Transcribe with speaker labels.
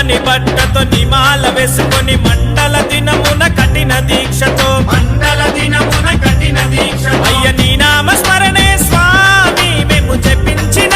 Speaker 1: తెల్లని బట్టతో నిమాల వేసుకొని మండల దినమున కఠిన దీక్షతో అయ్య నీ నామ స్మరణే స్వామి మేము జపించిన